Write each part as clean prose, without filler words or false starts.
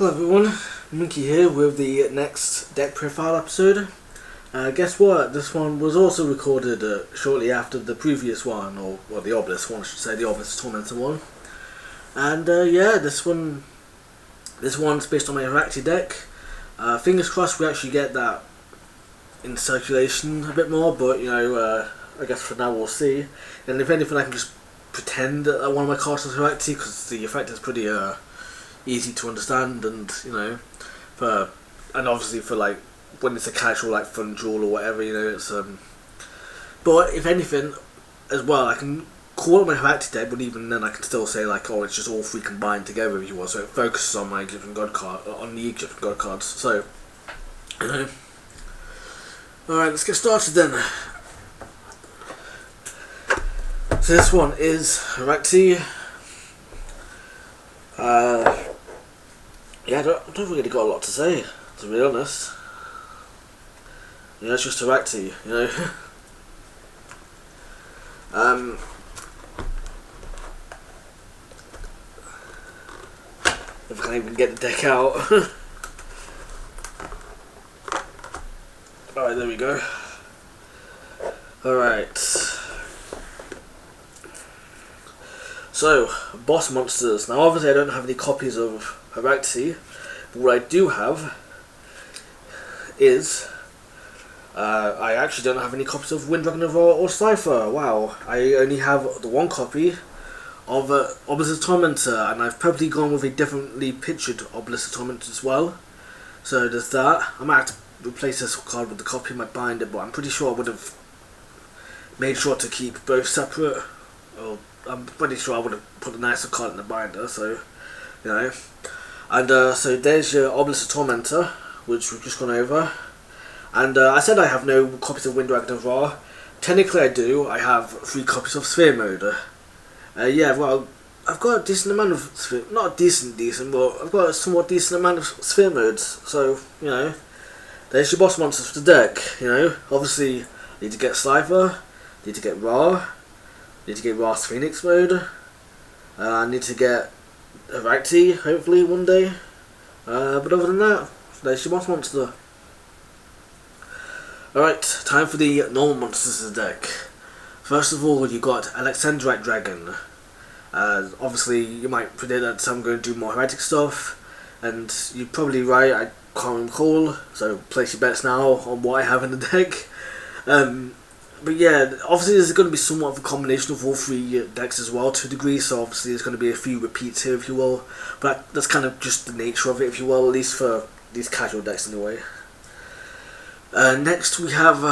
Hello everyone, Minky here with the next deck profile episode. Guess what? This one was also recorded shortly after the previous one, or the Obelisk one, I should say, the Obelisk Tormentor one. And yeah, this one's based on my Holactie deck. Fingers crossed we actually get that in circulation a bit more, but you know, I guess for now we'll see. And if anything, I can just pretend that one of my cards is Holactie, because the effect is pretty easy to understand, and you know, and obviously for like when it's a casual like fun duel or whatever, you know, it's but if anything as well, I can call it my Holactie deck, but even then I can still say like, oh, it's just all three combined together if you want, so it focuses on my Egyptian God card, on the Egyptian God cards, so you know. Alright, let's get started then. So this one is Holactie. Yeah, I don't really got a lot to say, to be honest. You know, it's just Holactie, you know. If I can't even get the deck out. Alright, there we go. Alright. So, boss monsters. Now obviously I don't have any copies of Holactie, but what I do have is I actually don't have any copies of Winddragon of or Cypher. Wow, I only have the one copy of Obelisk Tormentor, and I've probably gone with a differently pictured Obelisk Tormentor as well. So there's that. I might have to replace this card with the copy in my binder, but I'm pretty sure I would have made sure to keep both separate. Or I'm pretty sure I would have put a nicer card in the binder, so you know. And so there's your Obelisk Tormentor, which we've just gone over. And I said I have no copies of Winddragon of Ra. Technically I do. I have 3 copies of Sphere Mode. Yeah, well, I've got a decent amount of Sphere, not decent, but I've got a somewhat decent amount of Sphere Modes. So, you know, there's your boss monsters for the deck, you know. Obviously, I need to get Cypher, need to get Ra, need to get Ra's Phoenix Mode, I need to get Holactie, hopefully one day. But other than that, there's your boss monster. Alright, time for the normal monsters of the deck. First of all, you got Alexandrite Dragon. Obviously, you might predict that I'm going to do more heretic stuff, and you're probably right, I can't recall, so place your bets now on what I have in the deck. But yeah, obviously there's going to be somewhat of a combination of all 3 decks as well to a degree, so obviously there's going to be a few repeats here if you will, but that's kind of just the nature of it if you will, at least for these casual decks anyway. Next we have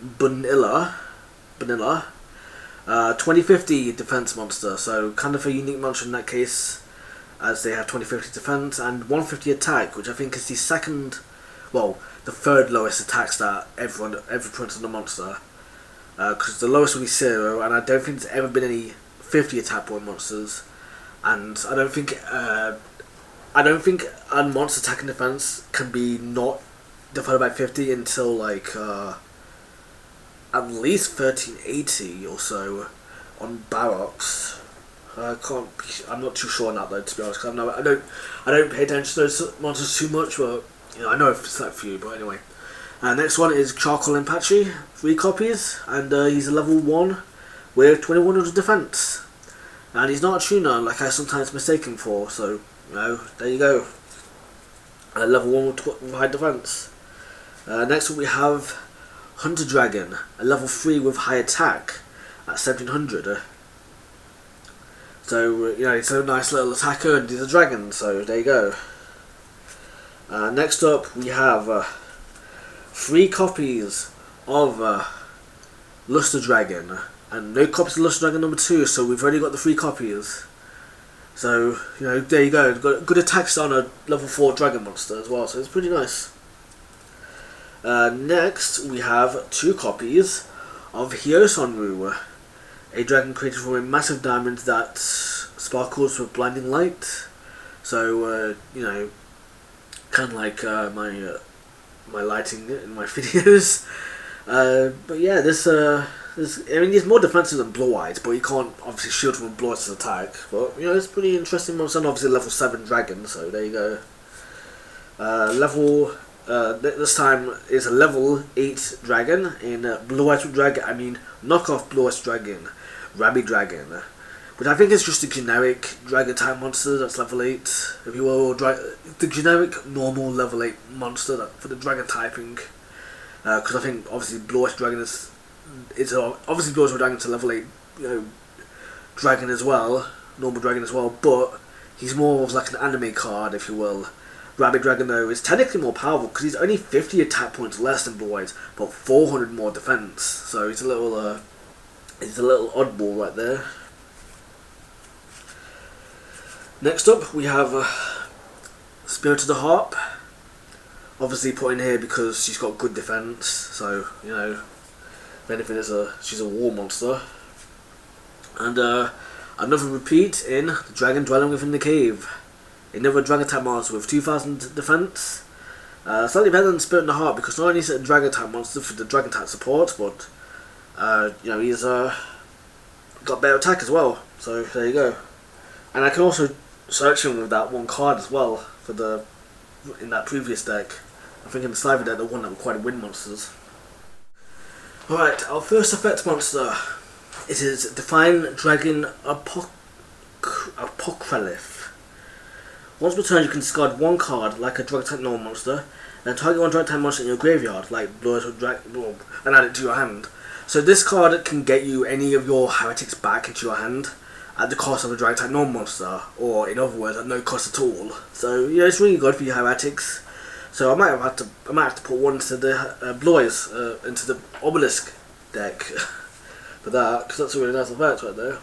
Vanilla, 2050 defense monster, so kind of a unique monster in that case, as they have 2050 defense and 150 attack, which I think is the the third lowest attacks that every print on the monster, because the lowest will be 0, and I don't think there's ever been any 50 attack point monsters, and I don't think a monster attack and defense can be not divided by 50 until like at least 1380 or so on Barox. I'm not too sure on that though, to be honest. Cause I don't pay attention to those monsters too much, but you know, I know it's like few. But anyway, next one is Charcoal Apache, 3 copies, and he's a level 1 with 2100 defense, and he's not a tuner like I sometimes mistake him for. So you know, there you go. Level 1 with high defense. Next up we have Hunter Dragon, a level 3 with high attack at 1700. So you know, it's a nice little attacker and he's a dragon, so there you go. Next up we have 3 copies of Luster Dragon, and no copies of Luster Dragon number 2, so we've already got the 3 copies. So you know, there you go. Got good attacks on a level 4 dragon monster as well, so it's pretty nice. Next we have 2 copies of Hyosonru, a dragon created from a massive diamond that sparkles with blinding light. So you know, kind of like my lighting in my videos. But yeah, I mean, he's more defensive than Blue Eyes, but you can't obviously shield from Blue Eyes' attack. But you know, it's pretty interesting monster, and obviously level 7 dragon. So there you go. This time is a level 8 dragon in Blue Eyes Dragon. I mean, knockoff Blue Eyes Dragon, Rabby Dragon, which I think is just a generic dragon type monster that's level 8, if you will, the generic normal level 8 monster for the dragon typing. Because I think obviously Blue Eyes Dragon obviously Blue Eyes Dragon is a level 8, dragon as well, normal dragon as well, but he's more of like an anime card, if you will. Rabbit Dragon though is technically more powerful because he's only 50 attack points less than Blue Eyes, but 400 more defense. So he's a little oddball right there. Next up we have Spirit of the Harp. Obviously put in here because she's got good defense. So if anything, she's a war monster. And another repeat in the Dragon Dwelling Within the Cave. Another dragon type monster with 2000 defense. Slightly better than Spirit in the Heart because not only is it a dragon type monster for the dragon type support, but he's got better attack as well. So there you go. And I can also search him with that one card as well in that previous deck. I think in the Sliver deck, the one that required wind monsters. Alright, our first effect monster. It is Divine Dragon Apocryph. Once per turn, you can discard one card like a dragon type normal monster, and target one dragon type monster in your graveyard, like Blue Eyes Dragon, and add it to your hand. So this card can get you any of your heretics back into your hand at the cost of a dragon type normal monster, or in other words, at no cost at all. So yeah, it's really good for your heretics. So I might have to put one into the Blue Eyes, into the Obelisk deck for that, because that's a really nice effect right there.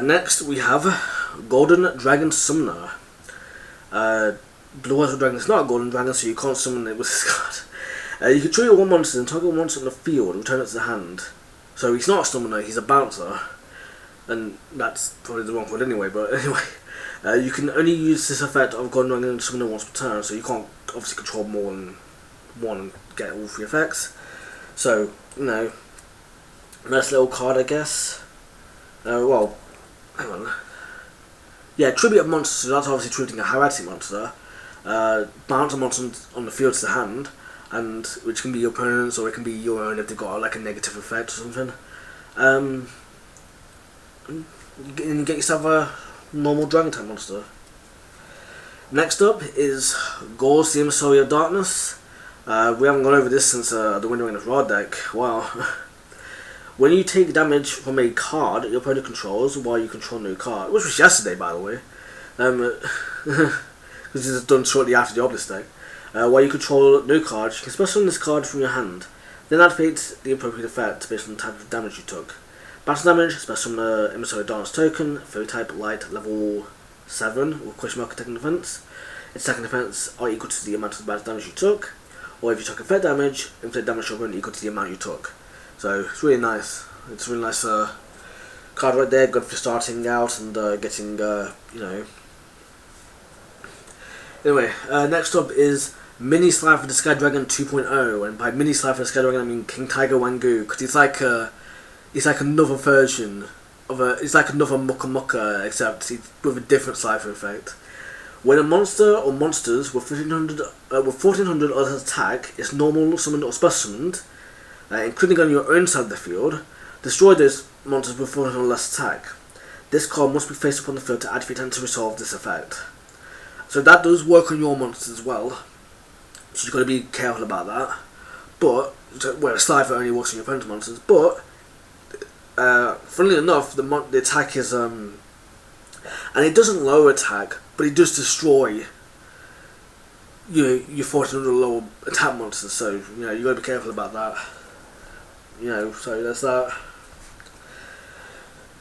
Next we have Golden Dragon Summoner. Blue Eyes Dragon is not a golden dragon, so you can't summon it with this card. You can trigger one monster and target one monster on the field and return it to the hand. So he's not a summoner, he's a bouncer. And that's probably the wrong word anyway, but anyway. You can only use this effect of Golden Dragon Summoner once per turn, so you can't obviously control more than one and get all 3 effects. So, nice little card, I guess. Well, hang on. Yeah, tribute of monsters, so that's obviously tributing a heretic monster. Bounce a monster on the field to the hand, and which can be your opponent's or it can be your own if they've got like a negative effect or something. And you get yourself a normal dragon type monster. Next up is Gorz, the Emissary of Darkness. We haven't gone over this since the Windwing of Ra deck. Wow. When you take damage from a card your opponent controls while you control no card, which was yesterday by the way, because this is done shortly after the Obelisk deck, while you control no card, you can special this card from your hand, then activate the appropriate effect based on the type of damage you took. Battle damage, special from the Emissary of Darkness token, fairy type light level 7 with question mark attacking defense. Its attacking defense are equal to the amount of battle damage you took, or if you took effect damage, inflict damage to your opponent equal to the amount you took. So it's really nice. It's a really nice card right there, good for starting out and getting, Anyway, next up is Mini Slime for the Sky Dragon 2.0, and by Mini Slime for the Sky Dragon I mean King Tiger Wangu, because it's like another version of it's like another Mucka Mucka, except it's with a different cipher effect. When a monster or monsters with 1400 other attack is normal, summoned or special summoned, including on your own side of the field, destroy those monsters with 400 less attack. This card must be faced upon the field to activate and to resolve this effect. So that does work on your monsters as well, so you've got to be careful about that. But, where a Slifer only works on your opponent's monsters, but, funnily enough, the attack is, and it doesn't lower attack, but it does destroy your 1400 lower attack monsters, so, you got to be careful about that. So that's that.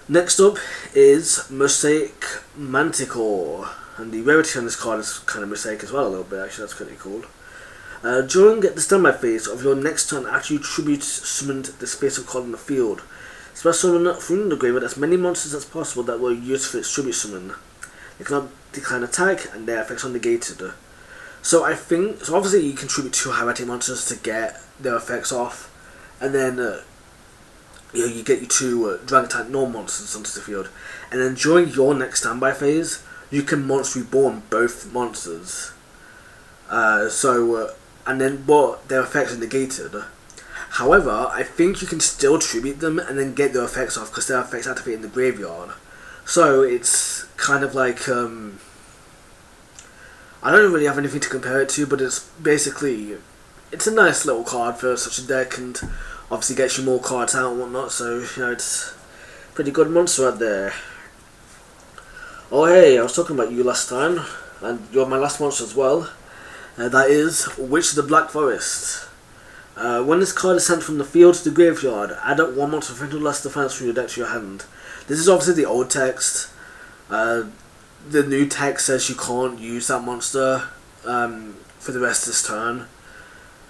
Next up is Mosaic Manticore, and the rarity on this card is kind of Mosaic as well a little bit, actually, that's pretty cool. During the standby phase of your next turn, after you tribute summoned the space of card on the field, special summon from the graveyard as many monsters as possible that were used for its tribute summon. They cannot decline attack, and their effects are negated. So obviously you can tribute 2 heretic monsters to get their effects off, and then you get your 2 dragon type normal monsters onto the field, and then during your next standby phase you can monster reborn both monsters. And then, but their effects are negated. However, I think you can still tribute them and then get their effects off because their effects activate in the graveyard. So it's kind of like, I don't really have anything to compare it to, but it's basically, it's a nice little card for such a deck, and obviously gets you more cards out and whatnot, so, you know, it's a pretty good monster out there. Oh hey, I was talking about you last time, and you're my last monster as well. That is Witch of the Black Forest. When this card is sent from the field to the graveyard, add up one monster with less defense from your deck to your hand. This is obviously the old text. The new text says you can't use that monster for the rest of this turn.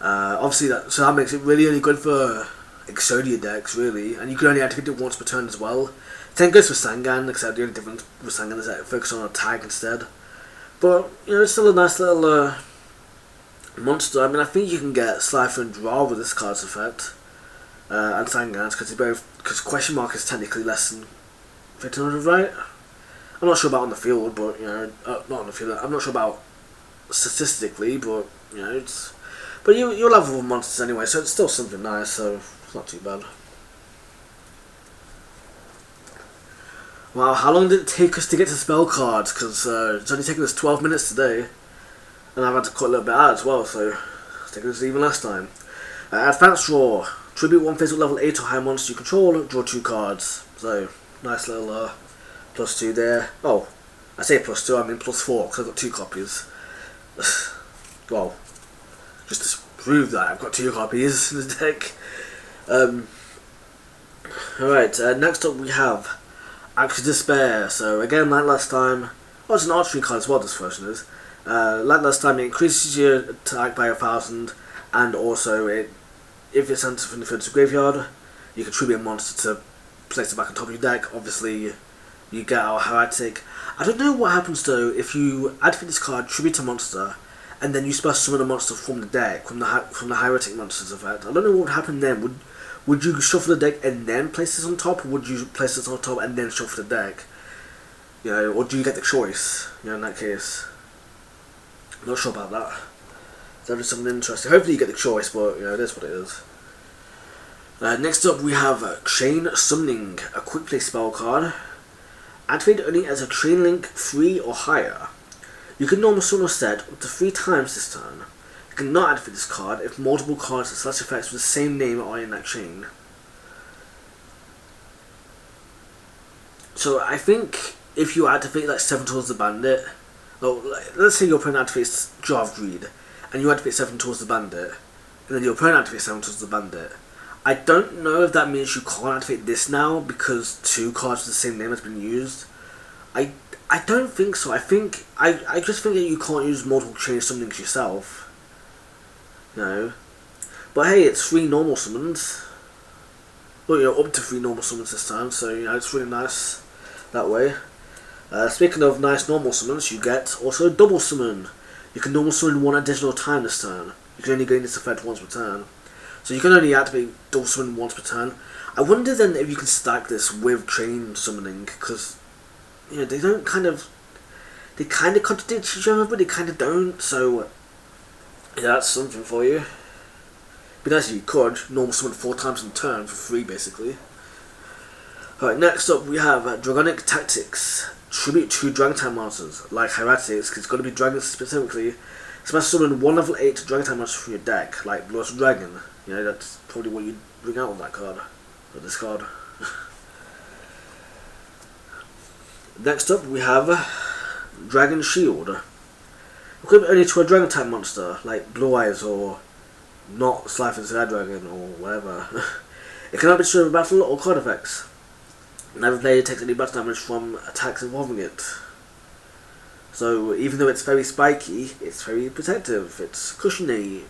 Obviously, so that makes it really only good for Exodia decks, really, and you can only activate it once per turn as well. Same goes for Sangan, except the only difference with Sangan is that it focuses on attack instead. But you know, it's still a nice little monster. I mean, I think you can get Slifer and Draw with this card's effect, and Sangan's because Question Mark is technically less than 1500, right? I'm not sure about on the field, but you know, not on the field. I'm not sure about statistically, but you know, it's. But you'll have other monsters anyway, so it's still something nice. So it's not too bad. Wow, how long did it take us to get to spell cards? Because it's only taken us 12 minutes today, and I've had to cut a little bit out as well. So it's taken us even less time. Advanced draw. Tribute one physical level 8 or higher monster you control. Draw 2 cards. So nice little. +2 there. Oh, I say +2, I mean +4 because I've got 2 copies. Well, just to prove that I've got 2 copies in the deck. Alright, next up we have Axe of Despair. So again, like last time, oh, it's an archery card as well, this version is. Like last time, it increases your attack by 1000, and also if it's sent from the field to the graveyard, you can tribute a monster to place it back on top of your deck. Obviously, you get our Holactie. I don't know what happens though if you activate this card, tribute a monster, and then you special summon a monster from the deck, from the Holactie monster's effect. I don't know what would happen then. Would you shuffle the deck and then place this on top, or would you place this on top and then shuffle the deck? You know, or do you get the choice? You know, in that case, I'm not sure about that. That is something interesting. Hopefully you get the choice, but you know, it is what it is. Next up we have Chain Summoning, a quick play spell card. Activate only as a chain link 3 or higher. You can normal summon or set up to 3 times this turn. You cannot activate this card if multiple cards with such effects with the same name are in that chain. So I think if you activate like 7 Tools the Bandit, let's say your opponent activates Jar of Greed, and you activate 7 Tools the Bandit, and then your opponent activates 7 Tools the Bandit. I don't know if that means you can't activate this now because 2 cards with the same name has been used. I don't think so. I just think that you can't use multiple chain summonings yourself. You know. But hey, it's 3 normal summons. Well, you know, up to 3 normal summons this time, so you know, it's really nice that way. Speaking of nice normal summons, you get also double summon. You can normal summon 1 additional time this turn. You can only gain this effect once per turn. So you can only activate double summon once per turn. I wonder then if you can stack this with chain summoning, because you know they kind of contradict each other, but they kind of don't. So yeah, that's something for you. Be nice if you could normal summon 4 times in turn for free, basically. Alright, next up we have Dragonic Tactics. Tribute 2 Dragon type monsters like Hieratic, because it's got to be dragons specifically. Special summon 1 level 8 Dragon type monster from your deck, like Blood Dragon. You know, that's probably what you bring out on that card, or this card. Next up we have Dragon Shield. Equip only to a Dragon type monster, like Blue Eyes or not Slifer's Red Dragon or whatever. It cannot be destroyed with battle or card effects. Never player takes any battle damage from attacks involving it. So even though it's very spiky, it's very protective. It's cushiony.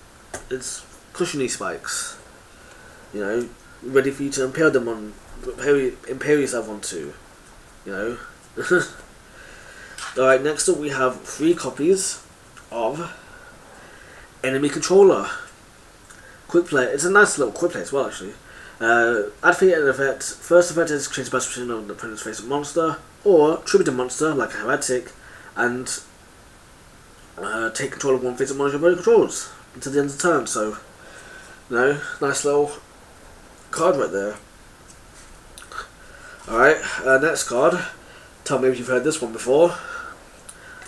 It's cushiony spikes. You know, ready for you to impale them on, impale yourself onto. You know. Alright, next up we have 3 copies of Enemy Controller. Quick play. It's a nice little quick play as well, actually. Activate an effect. First effect is change the best position of the opponent's face of monster, or tribute a monster like a Hieratic, and take control of one phase of one of your opponent's controls until the end of the turn. So, nice little card right there. Alright, next card. Tell me if you've heard this one before.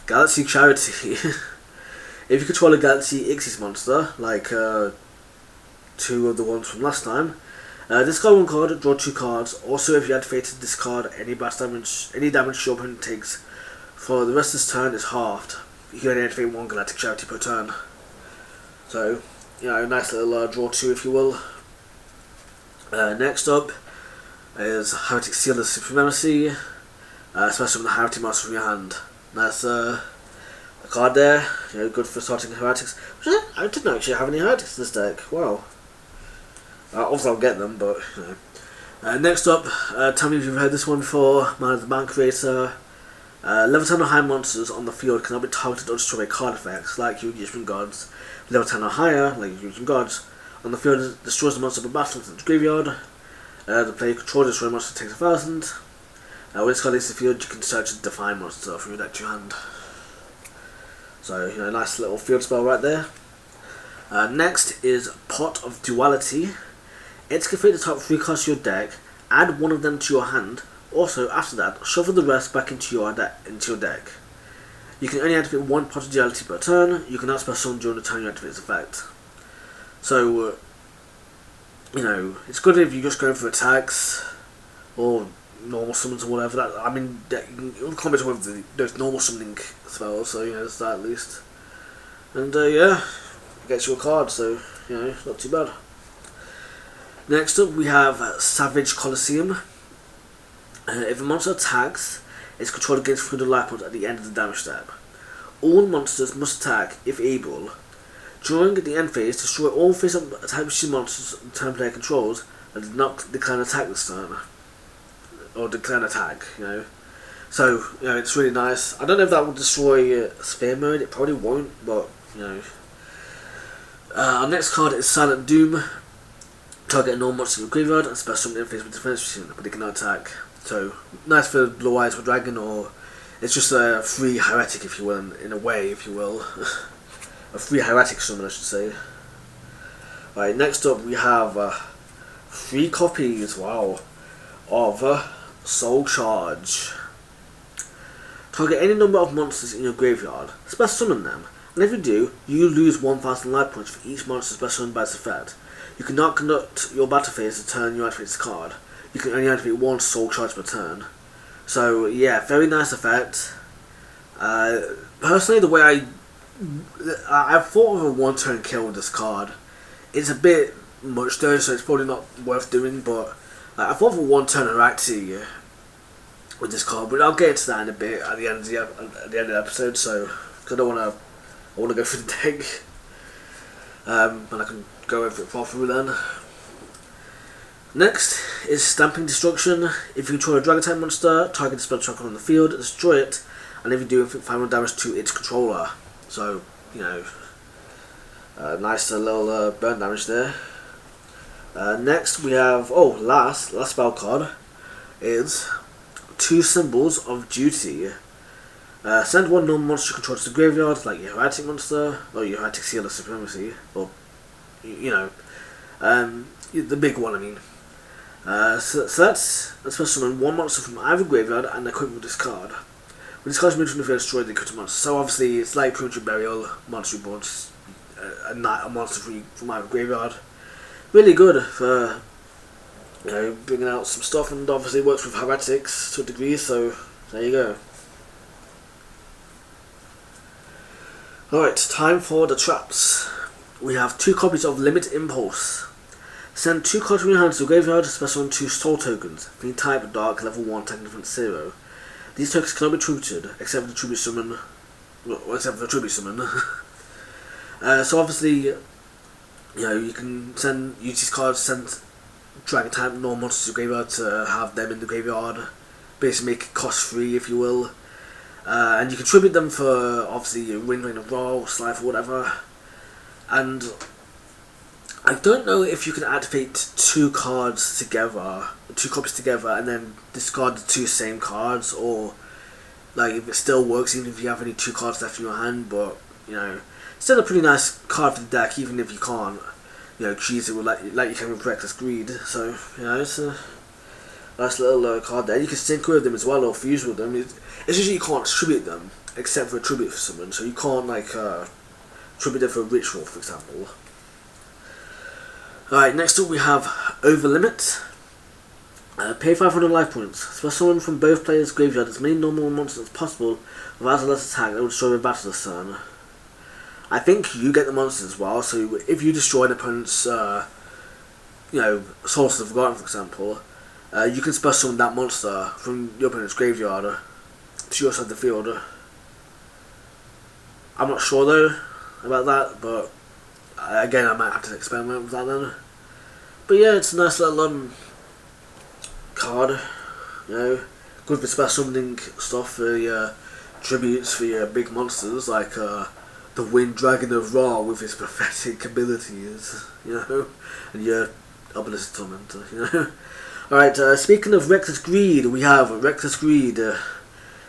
Galaxy Charity. If you control a Galaxy Ixies monster, like 2 of the ones from last time, discard 1 card, draw 2 cards. Also, if you activated discard any damage your opponent takes for the rest of this turn is halved. You can only activate 1 Galactic Charity per turn. So, nice little draw 2 if you will. Next up is Heretic Seal of Supremacy, especially with the Heretic monster from your hand. Nice a card there, good for starting Heretics. Which I didn't actually have any Heretics in this deck. Wow. Obviously I'll get them, but next up, tell me if you've heard this one before. Man of the Bank Creator. Level 10 or higher monsters on the field cannot be targeted or destroyed by card effects like your Egyptian gods. Level 10 or higher, like your Egyptian gods, on the field destroys the monster by battle into the graveyard. The player controls the destroy monster takes 1,000. When this card leaves the field, you can search a Define monster from your deck to your hand. So, nice little field spell right there. Next is Pot of Duality. Excavate the top 3 cards to your deck, add 1 of them to your hand. Also, after that, shuffle the rest back into your deck. You can only activate 1 Pot of Duality per turn. You cannot spell summon during the time you activate its effect. So, it's good if you're just going for attacks or normal summons or whatever. You can combine with those normal summoning spells, so there's that at least. And gets you a card, so not too bad. Next up we have Savage Colosseum. If a monster attacks, it's controlled against 300 life points at the end of the damage step. All monsters must attack if able. During the end phase, destroy all face-up attacking monsters the turn player controls and did not declare an attack this turn. Or declare an attack, So, it's really nice. I don't know if that will destroy Sphere Mode, it probably won't, but, Our next card is Silent Doom. Target a normal monster in your graveyard and special summon interface with defense machine, but they cannot attack. So, nice for Blue Eyes for Dragon, or it's just a free Heretic, if you will, in a way, if you will. A free Heretic summon, I should say. Right, next up we have 3 copies, wow, of Soul Charge. Target any number of monsters in your graveyard, special summon them, and if you do, you lose 1,000 life points for each monster special summoned by its effect. You cannot conduct your battle phase the turn you activate this card. You can only activate 1 Soul Charge per turn. So yeah, very nice effect. Personally, the way I thought of a 1-turn kill with this card. It's a bit much though, so it's probably not worth doing, but I thought of a 1-turn Holactie with this card, but I'll get into that in a bit at the end of the episode. So, because I want to go through the deck, and I can go over it properly then. Next is Stamping Destruction. If you control a Dragon type monster, target the spell tracker on the field, destroy it, and if you do, inflict 500 damage to its controller. So, nice little burn damage there. Next we have, last spell card is 2 Symbols of Duty. Send 1 normal monster control to the graveyard, like your Heretic monster, or your Heretic Seal of Supremacy, or, the big one, I mean. So that's a special summon 1 monster from either graveyard and equip with this card. When this card is moved from the field, destroy the equipped monster. So obviously it's like Premature Burial, Monster Reborn, a monster from either graveyard. Really good for bringing out some stuff, and obviously works with Heretics to a degree, so there you go. Alright, time for the traps. We have 2 copies of Limit Impulse. Send 2 cards from your hand to the graveyard, special on 2 soul tokens. Being type Dark, level 1, technical defense 0. These tokens cannot be tributed, except for the tribute summon. So obviously, you can use these cards, send Dragon type normal monsters to the graveyard to have them in the graveyard. Basically make it cost free, if you will. And you can tribute them for, obviously, Ring of Ra, Slife, or whatever. And I don't know if you can activate 2 cards together, 2 copies together, and then discard the 2 same cards, or like if it still works even if you have only 2 cards left in your hand, but you know, still a pretty nice card for the deck even if you can't, you know, choose it with like you can with Reckless Greed. So you know, it's a nice little card there. You can sync with them as well or fuse with them. It's just you can't tribute them except for a tribute for someone, so you can't like tribute them for a ritual, for example. Alright, next up we have Overlimit. Pay 500 life points. Special summon from both players' graveyard as many normal monsters as possible without a less attack that will destroy the battle this turn. I think you get the monsters as well, so if you destroy an opponent's you know, Sources of Forgotten, for example, you can special summon that monster from your opponent's graveyard to your side of the field. I'm not sure though about that, but again I might have to experiment with that then. But yeah, it's a nice little card, you know, good for special summoning stuff for your tributes for your big monsters like the Wind Dragon of Ra with his pathetic abilities, you know, and your Obelisk Tormentor, you know. Alright, speaking of Reckless Greed, we have Reckless Greed.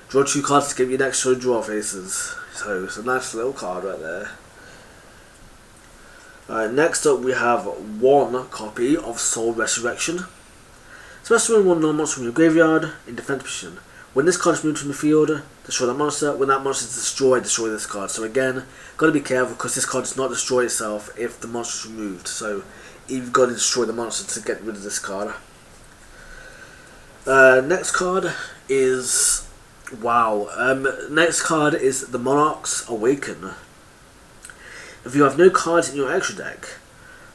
Draw 2 cards to give you an extra draw faces. So it's a nice little card right there. Alright, next up we have 1 copy of Soul Resurrection. Special summon 1 non-monster from your graveyard in defense position. When this card is moved from the field, destroy that monster. When that monster is destroyed, destroy this card. So again, gotta be careful because this card does not destroy itself if the monster is removed. So you've got to destroy the monster to get rid of this card. Next card is next card is the Monarch's Awaken. If you have no cards in your extra deck,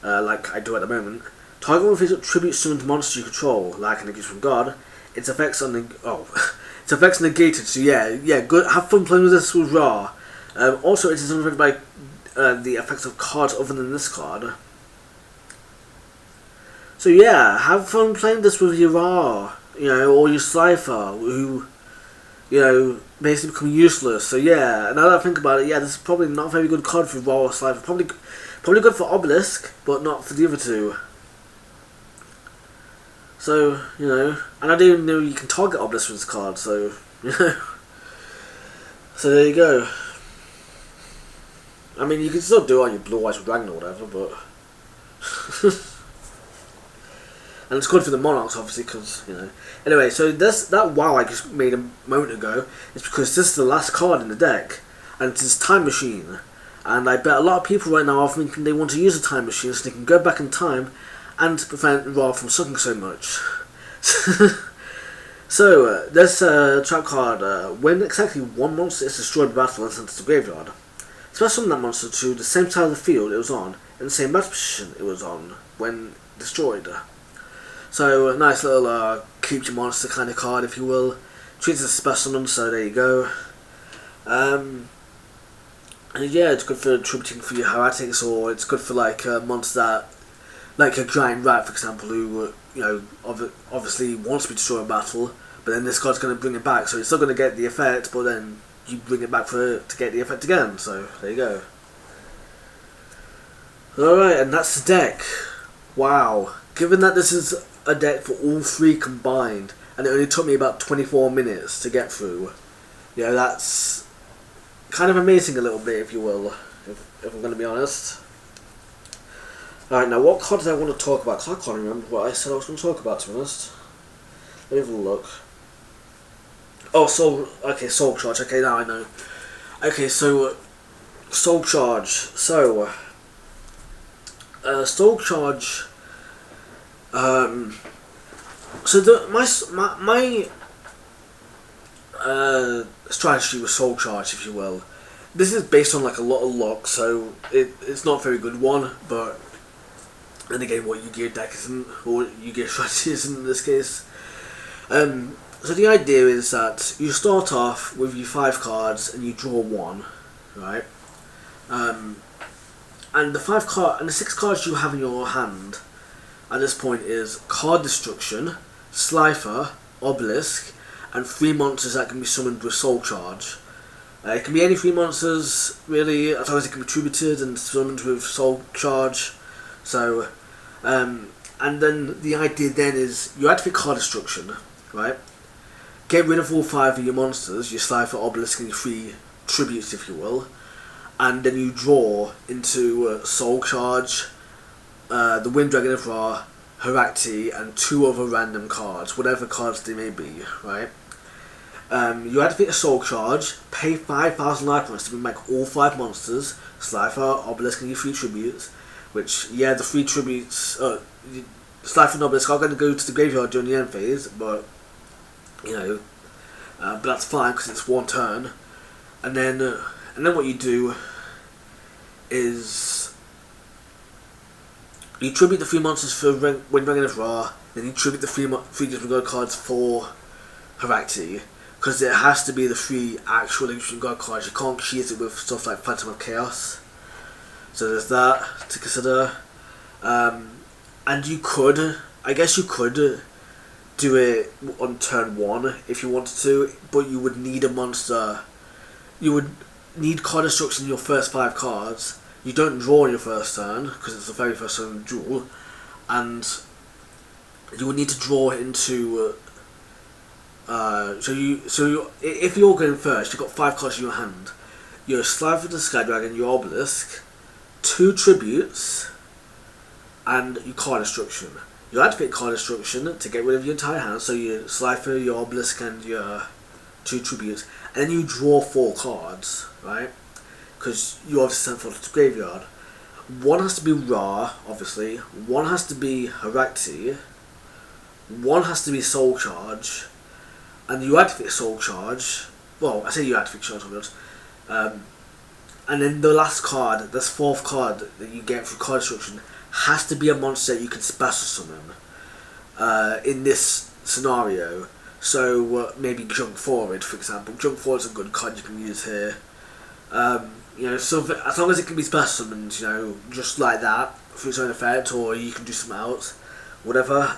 like I do at the moment, target one physical tribute summoned monster you control, like an Negation from God. Its effects are its effects negated. So yeah, good. Have fun playing with this with Ra. Also, it is unaffected by the effects of cards other than this card. So yeah, have fun playing this with your Ra, you know, or your Slifer, who, you know, basically become useless. So yeah, now that I think about it, yeah, this is probably not a very good card for Ra or Slifer. Probably good for Obelisk, but not for the other 2. So, you know, and I didn't even know you can target Obelisk with this card, so, you know. So there you go. I mean, you can still do it on your Blue Eyes Dragon or whatever, but... and it's good for the Monarchs, obviously, because, you know. Anyway, so that WoW I just made a moment ago is because this is the last card in the deck, and it's this Time Machine. And I bet a lot of people right now are thinking they want to use a Time Machine so they can go back in time and prevent Ra from sucking so much. So, this trap card, when exactly 1 monster is destroyed by battle and sent to the graveyard, special summon that monster to the same side of the field it was on, in the same battle position it was on when destroyed. So, a nice little keep your monster kind of card, if you will. Treats as a specimen, so there you go. And yeah, it's good for tributing for your Heretics, or it's good for like monsters that, like a Giant Rat, for example, who you know obviously wants to be destroyed in battle, but then this card's going to bring it back, so it's still going to get the effect, but then you bring it back to get the effect again. So there you go. Alright, and that's the deck. Wow. Given that this is a deck for all 3 combined, and it only took me about 24 minutes to get through, you know, that's kind of amazing a little bit, if you will, if I'm going to be honest. Alright, now what card did I want to talk about? 'Cause I can't remember what I said I was going to talk about, to be honest. Let me have a look. Oh, Soul Charge. Okay, now I know. Okay, so Soul Charge. So Soul Charge. So my strategy with Soul Charge, if you will. This is based on like a lot of luck, so it's not a very good one, but then again, what Yu-Gi-Oh deck isn't, or Yu-Gi-Oh strategy isn't in this case. So the idea is that you start off with your 5 cards and you draw 1, right? And the 6 cards you have in your hand at this point is Card Destruction, Slifer, Obelisk, and 3 monsters that can be summoned with Soul Charge. It can be any 3 monsters, really, as long as it can be tributed and summoned with Soul Charge. So, and then the idea then is you activate Card Destruction, right? get rid of all 5 of your monsters, your Slifer, Obelisk, and your 3 tributes, if you will, and then you draw into Soul Charge, the Wind Dragon of Ra, Holactie, and 2 other random cards, whatever cards they may be, right? You activate a Soul Charge, pay 5,000 life points to bring back all 5 monsters, Slifer, Obelisk, and your 3 tributes, which, yeah, the 3 tributes, Slifer and Obelisk are going to go to the graveyard during the end phase, but, you know, but that's fine because it's 1 turn. And then what you do is you tribute the 3 monsters for Wind Dragon of Ra, then you tribute the 3 different god cards for Holactie, because it has to be the 3 actual Ancient God cards. You can't cheese it with stuff like Phantom of Chaos. So there's that to consider. And you could, I guess you could do it on turn 1 if you wanted to, but you would need a monster. You would need card destruction in your first 5 cards. You don't draw in your first turn because it's the very first turn duel, and you would need to draw into. If you're going first, you've got 5 cards in your hand. Your Slifer the Sky Dragon, your Obelisk, 2 tributes, and your card destruction. You activate card destruction to get rid of your entire hand, so your Slifer, your Obelisk, and your 2 tributes, and then you draw 4 cards, right? Because you obviously sent 4 to the graveyard. 1 has to be Ra, obviously. 1 has to be Holactie. 1 has to be Soul Charge. And you activate Soul Charge. Well, I say you activate Soul Charge. And then the last card, this 4th card that you get through card destruction, has to be a monster that you can special summon. In this scenario. So maybe Junk Forward, for example. Junk Forward is a good card you can use here. You know, so as long as it can be special summoned, you know, just like that, through its own effect, or you can do something else, whatever.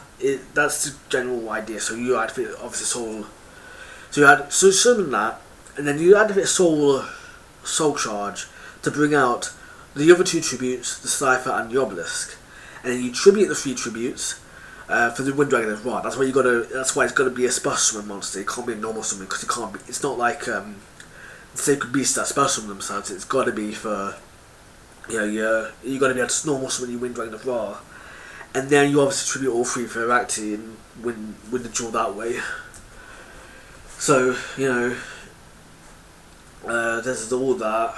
That's the general idea. So you activate obviously Soul. So summon that, and then you activate Soul Charge to bring out the other 2 tributes, the Slifer and the Obelisk, and then you tribute the 3 tributes for the Wind Dragon of Ra. That's why you gotta. That's why it's got to be a special summon monster. It can't be a normal summon because it can't be. It's not like Sacred Beasts that special summon themselves. It's got to be for, you know, you got to be able to normal summon your Wind Dragon of Ra, and then you obviously tribute all 3 for Holactie and win the duel that way. So you know, there's all that,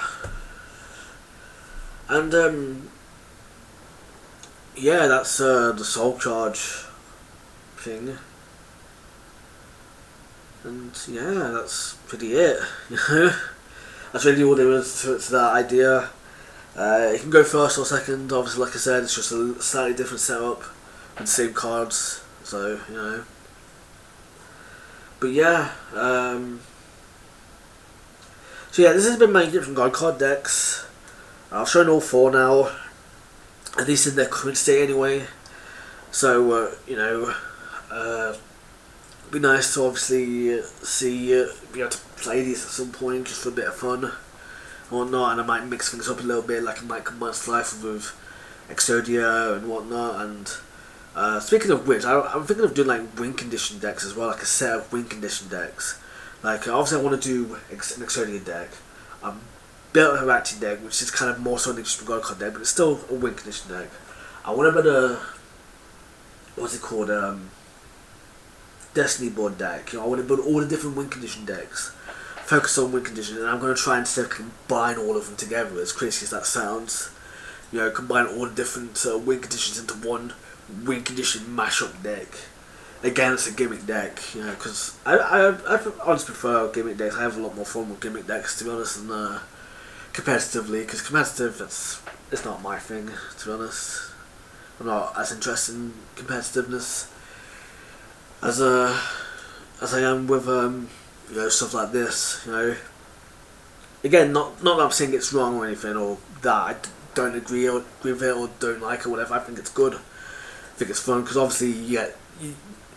and yeah, that's the Soul Charge thing. And yeah, that's pretty it, you know. That's really all there is to that idea. You can go first or second, obviously like I said, it's just a slightly different setup with the same cards, so, you know. But yeah, so yeah, this has been my different God card decks. I've shown all 4 now, at least in their current state anyway. So, you know, it'd be nice to obviously be able to play these at some point just for a bit of fun and whatnot, and I might mix things up a little bit, like I might combine Slifer with Exodia and whatnot. And speaking of which, I'm thinking of doing like win condition decks as well, like a set of win condition decks. Like obviously I want to do an Exodia deck. Built a Holactie deck, which is kind of more so than just a God card deck, but it's still a win condition deck. I want to build a, what's it called, Destiny board deck. You know, I want to build all the different win condition decks, focus on win condition, and I'm going to try and instead combine all of them together, as crazy as that sounds. You know, combine all the different win conditions into one win condition mashup deck. Again, it's a gimmick deck, you know, because I honestly prefer gimmick decks. I have a lot more fun with gimmick decks, to be honest, than competitively, because competitive, it's not my thing, to be honest. I'm not as interested in competitiveness as I am with you know, stuff like this, you know. Again, not that I'm saying it's wrong or anything, or that I don't agree with it or don't like it or whatever. I think it's good. I think it's fun because obviously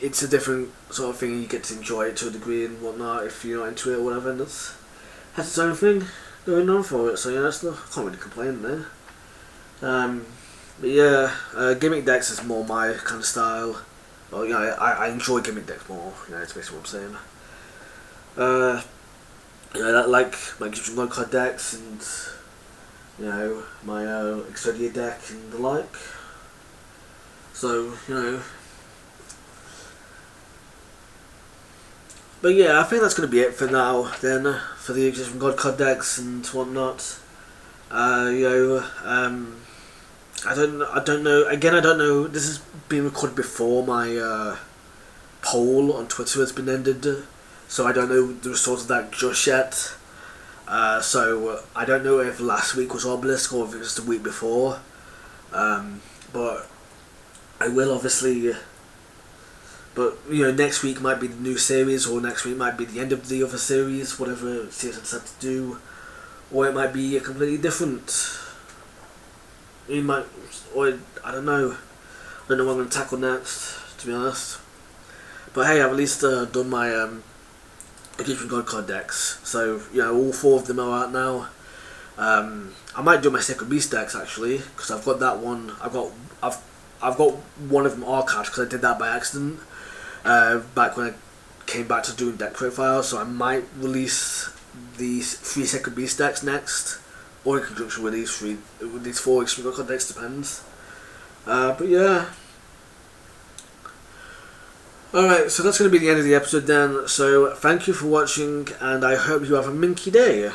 it's a different sort of thing. You get to enjoy it to a degree and whatnot if you're not into it or whatever, and it has its own thing going on for it. So yeah, I can't really complain there. But yeah, gimmick decks is more my kind of style. Well, you know, I enjoy gimmick decks more. You know, it's basically what I'm saying. like my Egyptian God card decks and my Exodia deck and the like. So but yeah, I think that's going to be it for now. Then for the Egyptian God card decks and whatnot. I don't know. Again, I don't know. This has been recorded before my poll on Twitter has been ended, so I don't know the results of that just yet. So I don't know if last week was Obelisk or if it was the week before. But I will obviously. But next week might be the new series, or next week might be the end of the other series, whatever series I decide to do, or it might be a completely different. It might, or I don't know. I don't know what I'm going to tackle next, to be honest. But hey, I've at least done my Egyptian God card decks, so all 4 of them are out now. I might do my Sacred Beast decks actually, because I've got that one. I've got one of them archived because I did that by accident back when I came back to doing deck profiles. So I might release these 3 Sacred Beast decks next, or in conjunction with these 4 Extreme God card decks, depends. But yeah. Alright, so that's going to be the end of the episode then. So thank you for watching, and I hope you have a minky day.